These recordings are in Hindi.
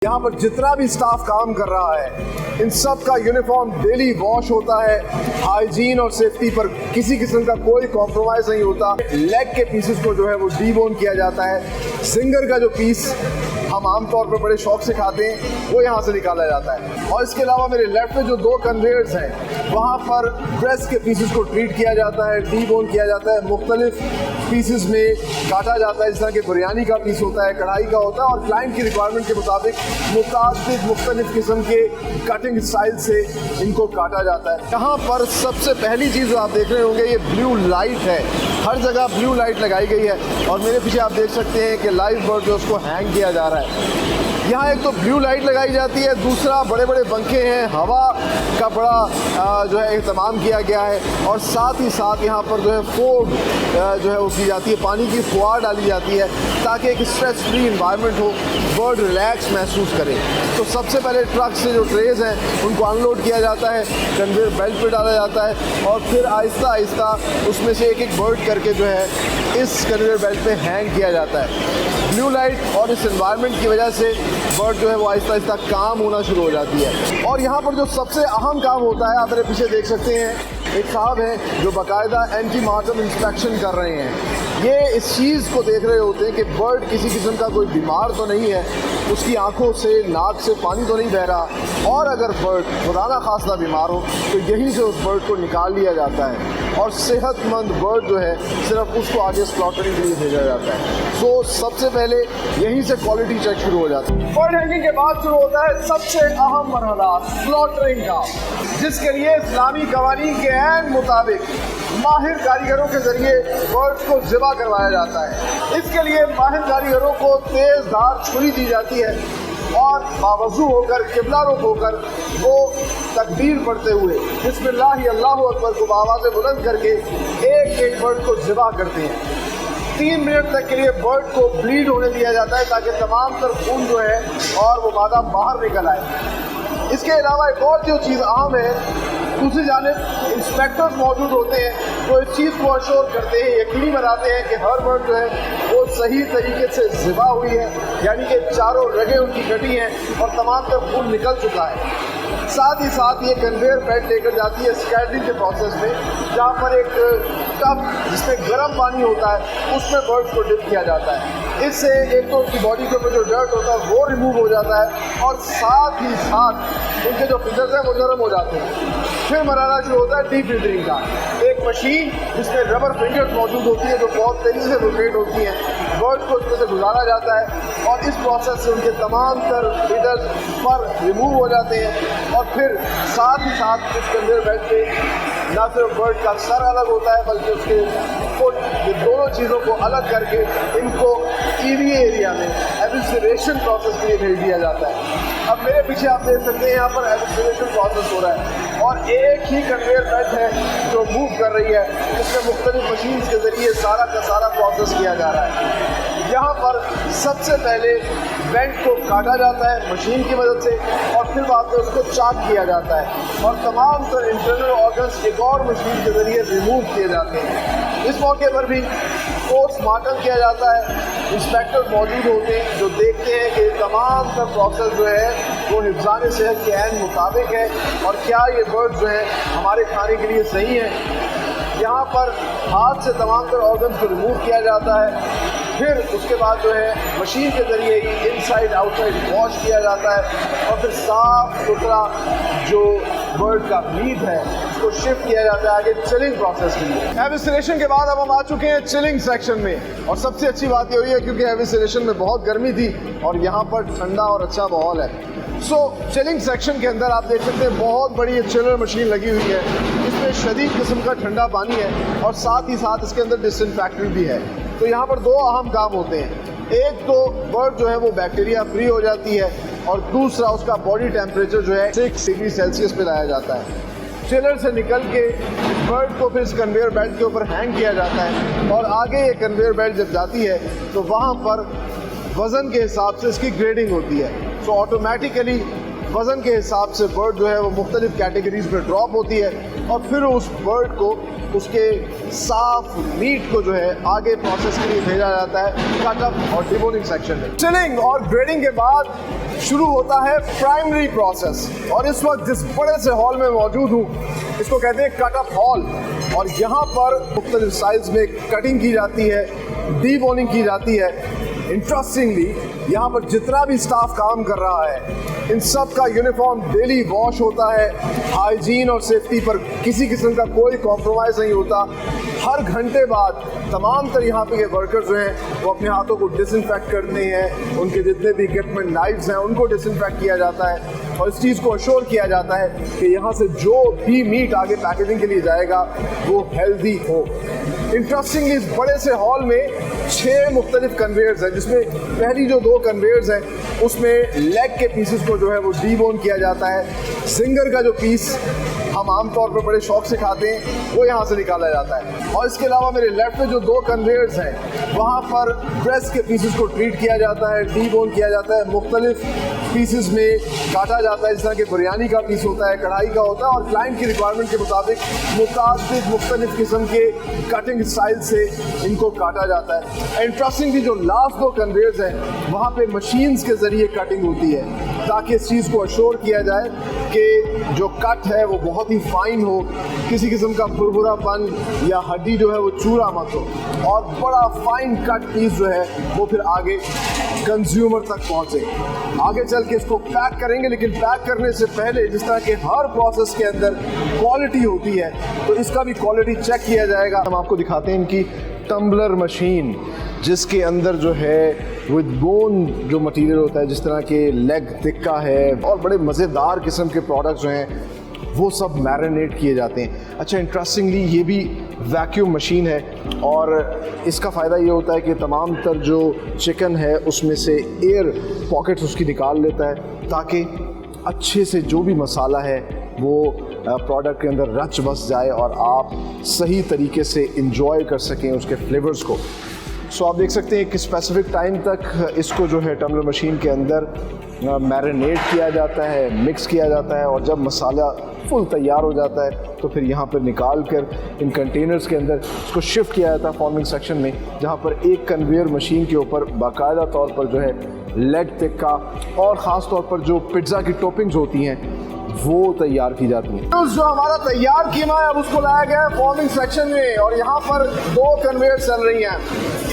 यहाँ पर जितना भी स्टाफ काम कर रहा है इन सब का यूनिफॉर्म डेली वॉश होता है। हाइजीन और सेफ्टी पर किसी किस्म का कोई कॉम्प्रोमाइज नहीं होता। लेग के पीसेस को जो है वो डीबोन किया जाता है। सिंगर का जो पीस हम आमतौर पर बड़े शौक से खाते हैं वो यहाँ से निकाला जाता है। और इसके अलावा मेरे लेफ्ट में जो दो कन्वेयर्स हैं वहाँ पर ब्रेस्ट के पीसेस को ट्रीट किया जाता है, डीबोन किया जाता है, मुख्तलिफ पीसेस में काटा जाता है। जिस तरह के बिरयानी का पीस होता है, कढ़ाई का होता है, और क्लाइंट की रिक्वायरमेंट के मुताबिक मुख्तलिफ किस्म के कटिंग स्टाइल से इनको काटा जाता है। यहाँ पर सबसे पहली चीज़ जो आप देख रहे होंगे ये ब्लू लाइट है। हर जगह ब्लू लाइट लगाई गई है और मेरे पीछे आप देख सकते हैं कि लाइव बर्ड जो उसको हैंग किया जा रहा है। यहाँ एक तो ब्लू लाइट लगाई जाती है, दूसरा बड़े बड़े पंखे हैं, हवा का बड़ा जो है एहतमाम किया गया है। और साथ ही साथ यहाँ पर जो है फोग जो है वो की जाती है, पानी की फुहार डाली जाती है ताकि एक स्ट्रेस फ्री इन्वायरमेंट हो, बर्ड रिलैक्स महसूस करे। तो सबसे पहले ट्रक से जो ट्रेज हैं उनको अनलोड किया जाता है, कन्वेयर बेल्ट पे डाला जाता है और फिर आहिस्ता आहिस्ता उसमें से एक एक बर्ड करके जो है इस कन्वेयर बेल्ट पे हैंग किया जाता है। ब्लू लाइट और इस एनवायरनमेंट की वजह से बर्ड जो है वो आहिस्ता आहिस्ता काम होना शुरू हो जाती है। और यहाँ पर जो सबसे अहम काम होता है, आप मेरे पीछे देख सकते हैं एक साहब हैं जो बाकायदा एंटी मार्टम इंस्पेक्शन कर रहे हैं। ये इस चीज़ को देख रहे होते हैं कि बर्ड किसी किस्म का कोई बीमार तो नहीं है, उसकी आंखों से नाक से पानी तो नहीं बह रहा, और अगर बर्ड खुदा ना खास्ता बीमार हो तो यहीं से उस बर्ड को निकाल लिया जाता है और सेहतमंद बर्ड जो है सिर्फ उसको आगे स्लॉटरिंग के लिए भेजा जाता है। तो सबसे पहले यहीं से क्वालिटी चेक शुरू हो जाता है। बर्ड हैंगिंग के बाद शुरू होता है सबसे अहम मरहला स्लॉटरिंग का, जिसके लिए इस्लामी कवानीन के ऐन मुताबिक माहिर कारीगरों के जरिए बर्ड्स को ज़िबा करवाया जाता है। इसके लिए माहिर कारीगरों को तेज़ धार छुरी दी जाती है और बावजू होकर किबला रुख होकर वो तकबीर पढ़ते हुए बिस्मिल्लाह अल्लाहु अकबर को आवाज़ बुलंद करके एक एक बर्ड को ज़िबा करते हैं। 3 मिनट तक के लिए बर्ड को ब्लीड होने दिया जाता है ताकि तमाम तर खून जो है और वो मादा बाहर निकल आए। इसके अलावा एक और जो चीज़ अहम है, दूसरी जानिब इंस्पेक्टर्स मौजूद होते हैं जो इस चीज़ को अश्योर करते हैं, यकीनी बनाते हैं कि हर बर्ड जो है वो सही तरीके से ज़िबा हुई है, यानी कि चारों रगें उनकी कटी हैं और तमाम तर खून निकल चुका है। साथ ही साथ ये कन्वेयर बेल्ट लेकर जाती है स्कैटरिंग के प्रोसेस में, जहाँ पर एक टब जिसमें गर्म पानी होता है उसमें बर्ड्स को डिप किया जाता है। इससे एक तो उनकी बॉडी के ऊपर जो डर्ट होता है वो रिमूव हो जाता है और साथ ही साथ उनके जो फिल्टर्स हैं वो नरम हो जाते हैं। फिर मरहला शुरू होता है डीप फिल्टरिंग का। एक मशीन जिसमें रबर फिंगर्स मौजूद होती है जो बहुत तेज़ी से रोटेट होती हैं, बर्ड्स को उसमें से गुजारा जाता है और इस प्रोसेस से उनके तमाम तर फिल्टर्स पर रिमूव हो जाते हैं। और फिर साथ ही साथ इस कन्वेयर बेल्ट पे ना सिर्फ बर्ड का सर अलग होता है बल्कि उसके फुट, ये दोनों चीज़ों को अलग करके इनको ईवी एरिया में एविसरेशन प्रोसेस के लिए भेज दिया जाता है। अब मेरे पीछे आप देख सकते हैं यहाँ पर एविसरेशन प्रोसेस हो रहा है और एक ही कन्वेयर बेल्ट है जो मूव कर रही है, जिसमें मुख्तलिफ मशीन के ज़रिए सारा का सारा प्रोसेस किया जा रहा है। यहाँ पर सबसे पहले बेल्ट को काटा जाता है मशीन की मदद से और फिर बाद में उसको चाक किया जाता है और तमाम तर इंटरनल ऑर्गन्स एक और मशीन के ज़रिए रिमूव किए जाते हैं। इस मौके पर भी पोस्टमार्टम किया जाता है। इंस्पेक्टर मौजूद होते हैं जो देखते हैं कि तमाम तर प्रोसेस जो है वो हिफ्ज़ान सेहत के ऐन मुताबिक है और क्या ये बर्ड जो है हमारे खाने के लिए सही है। यहाँ पर हाथ से तमाम तर ऑर्गन्स को रिमूव किया जाता है। फिर उसके बाद जो है मशीन के ज़रिए ही इनसाइड आउटसाइड वॉश किया जाता है और फिर साफ सुथरा जो बर्ड का मीट है उसको शिफ्ट किया जाता है आगे चिलिंग प्रोसेस के लिए। एविसरेशन के बाद अब हम आ चुके हैं चिलिंग सेक्शन में और सबसे अच्छी बात ये हुई है क्योंकि एविसरेशन में बहुत गर्मी थी और यहाँ पर ठंडा और अच्छा माहौल है। चिलिंग सेक्शन के अंदर आप देख सकते हैं बहुत बड़ी एक चिलर मशीन लगी हुई है, इसमें शदीद किस्म का ठंडा पानी है और साथ ही साथ इसके अंदर डिसइंफेक्टेंट भी है। तो यहाँ पर दो अहम काम होते हैं, एक तो बर्ड जो है वो बैक्टीरिया फ्री हो जाती है और दूसरा उसका बॉडी टेम्परेचर जो है 6 डिग्री सेल्सियस पे लाया जाता है। चिलर से निकल के बर्ड को फिर इस कन्वेयर बेल्ट के ऊपर हैंग किया जाता है और आगे ये कन्वेयर बेल्ट जब जाती है तो वहाँ पर वज़न के हिसाब से इसकी ग्रेडिंग होती है। सो ऑटोमेटिकली वज़न के हिसाब से बर्ड जो है वो मुख्तलिफ कैटेगरीज में ड्रॉप होती है और फिर उस बर्ड को उसके साफ मीट को जो है आगे प्रोसेस के लिए भेजा जाता है कटअप और डिबोनिंग सेक्शन में। चिलिंग और ग्रेडिंग के बाद शुरू होता है प्राइमरी प्रोसेस। और इस वक्त जिस बड़े से हॉल में मौजूद हूँ, इसको कहते हैं कट अप हॉल। और यहाँ पर मुख्तलिफ साइज में कटिंग की जाती है, डीबोनिंग की जाती है। इंटरेस्टिंगली यहाँ पर जितना भी स्टाफ काम कर रहा है, इन सब का यूनिफॉर्म डेली वॉश होता है। हाइजीन और सेफ्टी पर किसी किस्म का कोई कॉम्प्रोमाइज़ नहीं होता। हर घंटे बाद तमाम तर यहाँ पे के वर्कर्स जो हैं वो अपने हाथों को डिसइंफेक्ट करते हैं। उनके जितने भी इक्विपमेंट नाइफ्स हैं उनको डिसइंफेक्ट किया जाता है और इस चीज़ को अश्योर किया जाता है कि यहाँ से जो भी मीट आगे पैकेजिंग के लिए जाएगा वो हेल्दी हो। इंटरेस्टिंगली इस बड़े से हॉल में 6 मुख्तलिफ कन्वेयर्स हैं, जिसमें पहली जो 2 कन्वेयर्स हैं उसमें लेग के पीसेस को जो है वो डीबोन किया जाता है। सिंगर का जो पीस हम आमतौर पर बड़े शौक से खाते हैं वो यहाँ से निकाला जाता है। और इसके अलावा मेरे लेफ्ट में जो 2 कन्वेयर्स हैं वहाँ पर ब्रेस्ट के पीसेस को ट्रीट किया जाता है, डीबोन किया जाता है, मुख्तलिफ पीसेस में काटा जाता है। इस तरह के बिरयानी का पीस होता है, कढ़ाई का होता है और क्लाइंट की रिक्वायरमेंट के मुताबिक मुख्तलिफ किस्म के कटिंग स्टाइल से इनको काटा जाता है। इंटरेस्टिंगली जो लास्ट 2 कन्वेयर्स हैं वहाँ पे मशीन्स के ज़रिए कटिंग होती है ताकि इस चीज़ को अश्योर किया जाए कि जो कट है वो बहुत ही फाइन हो, किसी किस्म का भुरभुरापन या हड्डी जो है वो चूरा मत हो और बड़ा फाइन कट पीस जो है वो फिर आगे कंज्यूमर तक पहुँचे। आगे चल के इसको पैक करेंगे, लेकिन पैक करने से पहले जिस तरह के हर प्रोसेस के अंदर क्वालिटी होती है तो इसका भी क्वालिटी चेक किया जाएगा। हम आपको दिखाते हैं इनकी टम्बलर मशीन, जिसके अंदर जो है विद बोन जो मटेरियल होता है, जिस तरह के लेग टिक्का है और बड़े मज़ेदार किस्म के प्रोडक्ट्स जो हैं वो सब मैरिनेट किए जाते हैं। अच्छा, इंटरेस्टिंगली ये भी वैक्यूम मशीन है और इसका फ़ायदा ये होता है कि तमाम तर जो चिकन है उसमें से एयर पॉकेट्स उसकी निकाल लेता है ताकि अच्छे से जो भी मसाला है वो प्रोडक्ट के अंदर रच बस जाए और आप सही तरीके से इंजॉय कर सकें उसके फ्लेवर्स को। सो आप देख सकते हैं कि स्पेसिफिक टाइम तक इसको जो है टम्बलर मशीन के अंदर मैरिनेट किया जाता है, मिक्स किया जाता है और जब मसाला फुल तैयार हो जाता है तो फिर यहाँ पर निकाल कर इन कंटेनर्स के अंदर इसको शिफ्ट किया जाता है फॉर्मिंग सेक्शन में, जहाँ पर एक कन्वेयर मशीन के ऊपर बाकायदा तौर पर जो है लेग टिक्का और ख़ास तौर पर जो पिज़्ज़ा की टॉपिंग्स होती हैं वो तैयार की जाती है। तो जो हमारा तैयार कीमा है अब उसको लाया गया है फॉर्मिंग सेक्शन में और यहाँ पर 2 कन्वेयर चल रही हैं।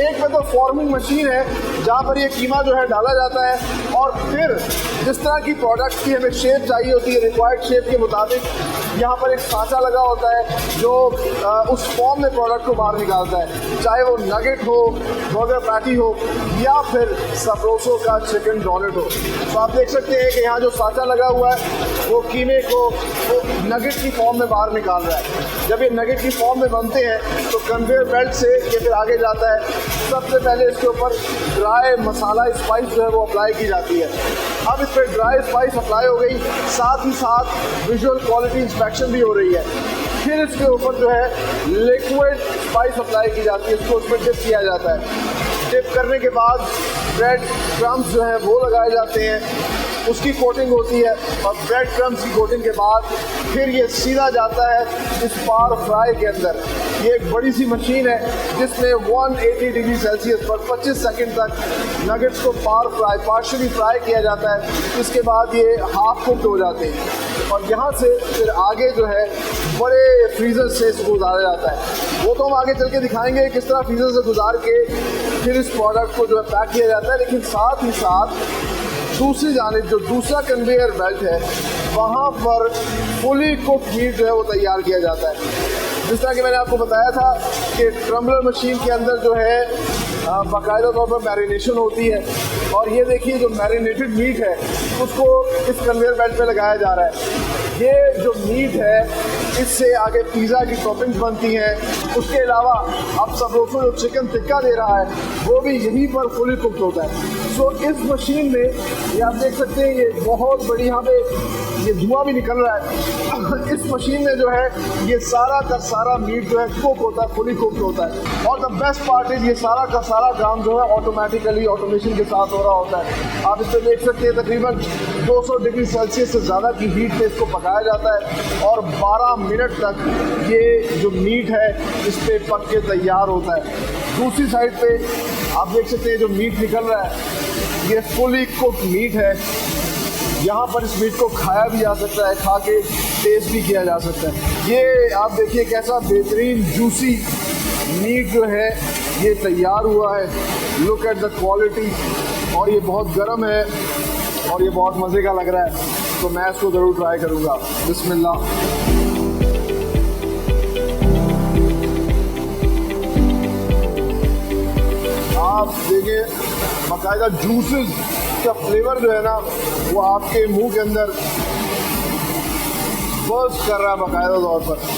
एक में तो फॉर्मिंग मशीन है जहाँ पर ये कीमा जो है डाला जाता है और फिर जिस तरह की प्रोडक्ट की हमें शेप चाहिए होती है रिक्वायर्ड शेप के मुताबिक यहाँ पर एक सांचा लगा होता है जो उस फॉर्म में प्रोडक्ट को बाहर निकालता है, चाहे वो नगेट हो, बर्गर पैटी हो या फिर सबरोसो का चिकन डोनेट हो। तो आप देख सकते हैं कि यहाँ जो सांचा लगा हुआ है वो कीमे को वो नगेट की फॉर्म में बाहर निकाल रहा है। जब ये नगेट की फॉर्म में बनते हैं तो कन्वेयर बेल्ट से ये फिर आगे जाता है। सबसे पहले इसके ऊपर ड्राई मसाला स्पाइस जो है वो अप्लाई की जाती है। अब इस पर ड्राई स्पाइस अप्लाई हो गई, साथ ही साथ विजुअल क्वालिटी इंस्पेक्शन भी हो रही है। फिर इसके ऊपर जो है लिक्विड स्पाइस अप्लाई की जाती है, इसको उसमें डिप किया जाता है। डिप करने के बाद ब्रेड क्रम्स जो है वो लगाए जाते हैं, उसकी कोटिंग होती है और ब्रेड क्रम्स की कोटिंग के बाद फिर ये सीधा जाता है इस पार फ्राई के अंदर। ये एक बड़ी सी मशीन है जिसमें 180 डिग्री सेल्सियस पर 25 सेकंड तक नगेट्स को पार्शियली फ्राई किया जाता है। इसके बाद ये हाफ कुक्ड हो जाते हैं और यहाँ से फिर आगे जो है बड़े फ्रीज़र से इसको गुजारा जाता है। वो तो हम आगे चल के दिखाएंगे किस तरह फ्रीज़र से गुजार के फिर इस प्रोडक्ट को जो है पैक किया जाता है। लेकिन साथ ही साथ दूसरी जानिब जो दूसरा कन्वेयर बेल्ट है वहाँ पर फुली कुक्ड मीट जो है वो तैयार किया जाता है। जिस तरह कि मैंने आपको बताया था कि टम्बलर मशीन के अंदर जो है बाकायदा तौर पर मैरिनेशन होती है और ये देखिए जो मैरिनेटेड मीट है उसको इस कन्वेयर बेल्ट पे लगाया जा रहा है। ये जो मीट है इससे आगे पिज़्ज़ा की टॉपिंग्स बनती हैं। उसके अलावा अब सबरोसो जो चिकन टिक्का दे रहा है वो भी यहीं पर फुली कुक्ड होता है। सो इस मशीन में ये आप देख सकते हैं ये बहुत बड़ी यहाँ पे ये धुआं भी निकल रहा है। इस मशीन में जो है ये सारा का सारा मीट जो है कुक होता है, फुली कुक्ड होता है। और द बेस्ट पार्ट इज ये सारा का सारा काम जो है ऑटोमेटिकली ऑटोमेशन के साथ हो रहा होता है। आप इस पर देख सकते हैं तकरीबन 200 डिग्री सेल्सियस से ज़्यादा की हीट पे इसको पकाया जाता है और 12 मिनट तक ये जो मीट है इस पर पक के तैयार होता है। दूसरी साइड पे आप देख सकते हैं जो मीट निकल रहा है ये फुली कुक्ड मीट है यहाँ पर इस मीट को खाया भी जा सकता है, खा के टेस्ट भी किया जा सकता है। ये आप देखिए कैसा बेहतरीन जूसी मीट जो है ये तैयार हुआ है। Look at the quality. और ये बहुत गर्म है और ये बहुत मज़े का लग रहा है, तो मैं इसको ज़रूर ट्राई करूँगा। बिस्मिल्लाह। आप देखिए बाकायदा जूसेस का फ्लेवर जो है ना वो आपके मुंह के अंदर बर्स्ट कर रहा है बाकायदा तौर पर।